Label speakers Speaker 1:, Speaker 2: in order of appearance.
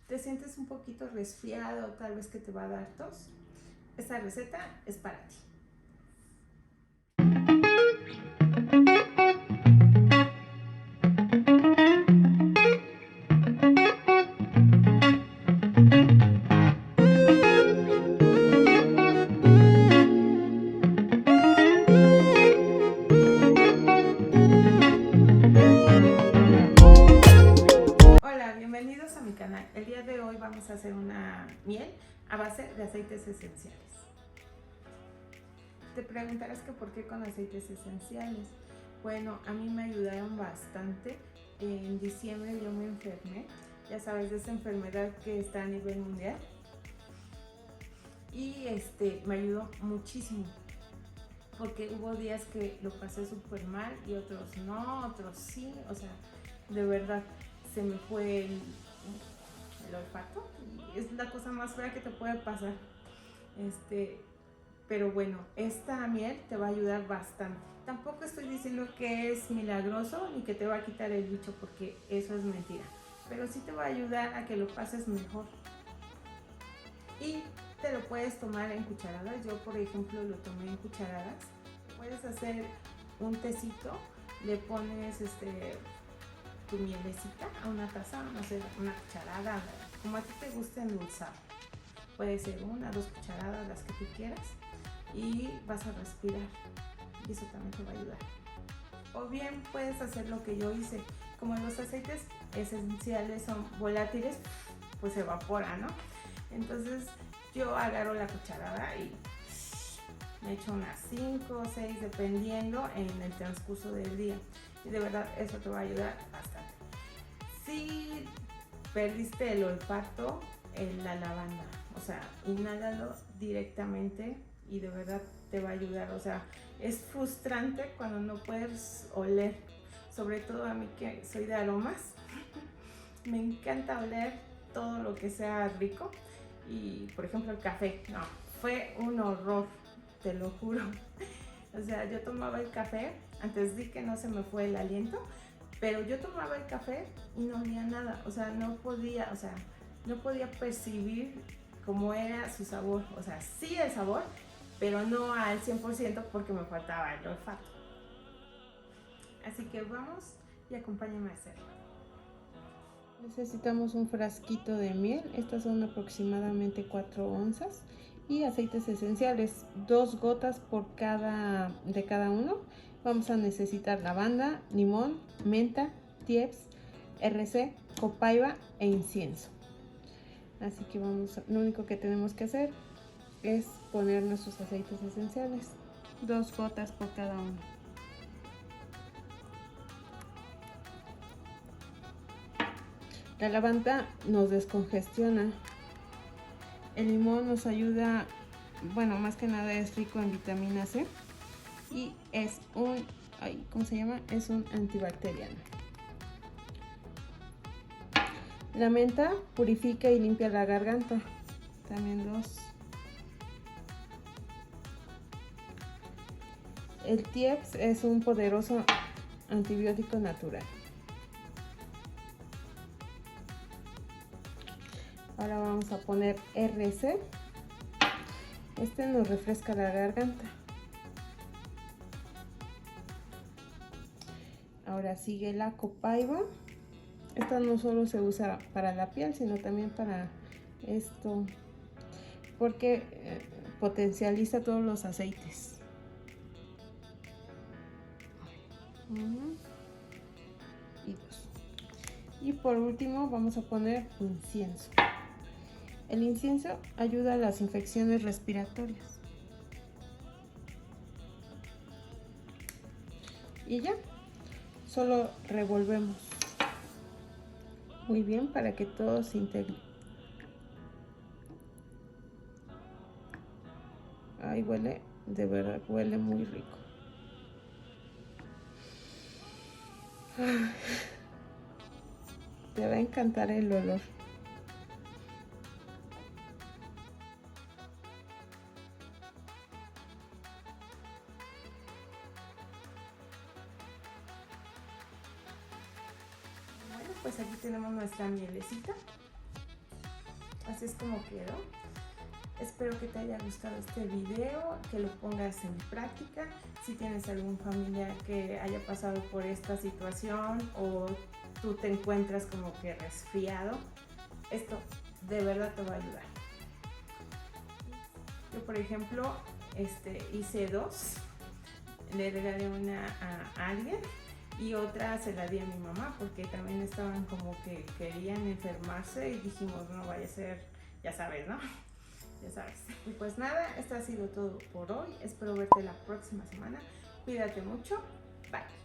Speaker 1: te sientes un poquito resfriado, tal vez que te va a dar tos, esta receta es para ti. Hola, bienvenidos a mi canal. El día de hoy vamos a hacer una miel a base de aceites esenciales. Te preguntarás que por qué con aceites esenciales. Bueno, a mí me ayudaron bastante. En diciembre yo me enfermé, ya sabes, de esa enfermedad que está a nivel mundial. Y me ayudó muchísimo, porque hubo días que lo pasé súper mal y otros no, otros sí. O sea, de verdad, se me fue el olfato y es la cosa más fea que te puede pasar. Pero bueno, esta miel te va a ayudar bastante. Tampoco estoy diciendo que es milagroso ni que te va a quitar el bicho, porque eso es mentira, pero sí te va a ayudar a que lo pases mejor. Y te lo puedes tomar en cucharadas. Yo, por ejemplo, lo tomé en cucharadas. Puedes hacer un tecito, le pones tu mielecita a una taza, no sé, una cucharada, como a ti te guste endulzar. Puede ser 1 o 2 cucharadas, las que tú quieras, y vas a respirar, y eso también te va a ayudar. O bien puedes hacer lo que yo hice. Como los aceites esenciales son volátiles, pues se evapora, ¿no? Entonces yo agarro la cucharada y me echo unas 5 o 6 dependiendo en el transcurso del día, y de verdad eso te va a ayudar bastante. Si perdiste el olfato, la lavanda, o sea, inhálalo directamente y de verdad te va a ayudar. O sea, es frustrante cuando no puedes oler, sobre todo a mí que soy de aromas. Me encanta oler todo lo que sea rico, y por ejemplo el café, no, fue un horror, te lo juro. O sea, yo tomaba el café, antes de que no se me fue el aliento, pero yo tomaba el café y no olía nada. O sea, no podía percibir cómo era su sabor. O sea, sí el sabor, pero no al 100% porque me faltaba el olfato. Así que vamos y acompáñame a hacerlo. Necesitamos un frasquito de miel, estas son aproximadamente 4 onzas, y aceites esenciales, 2 gotas de cada uno. Vamos a necesitar lavanda, limón, menta, tiebs, RC, copaiba e incienso. Así que lo único que tenemos que hacer es poner nuestros aceites esenciales, 2 gotas por cada uno. La lavanda nos descongestiona. El limón nos ayuda, bueno, más que nada es rico en vitamina C y es ¿cómo se llama? Es un antibacteriano. La menta purifica y limpia la garganta, también 2. El tiebs es un poderoso antibiótico natural. Ahora vamos a poner RC. Nos refresca la garganta. Ahora sigue la copaiba. Esta no solo se usa para la piel, sino también para esto, porque potencializa todos los aceites. Y 2. Y por último vamos a poner incienso. El incienso ayuda a las infecciones respiratorias. Y ya, solo revolvemos muy bien para que todo se integre. Ay, huele, de verdad, huele muy rico. Te va a encantar el olor. Bueno, pues aquí tenemos nuestra mielecita. así es como quedó. Espero que te haya gustado este video, que lo pongas en práctica. Si tienes algún familiar que haya pasado por esta situación o tú te encuentras como que resfriado, esto de verdad te va a ayudar. Yo, por ejemplo, hice 2. Le regalé una a alguien y otra se la di a mi mamá porque también estaban como que querían enfermarse y dijimos, no vaya a ser, ya sabes, ¿no? Ya sabes. Y pues nada, esto ha sido todo por hoy. Espero verte la próxima semana. Cuídate mucho. Bye.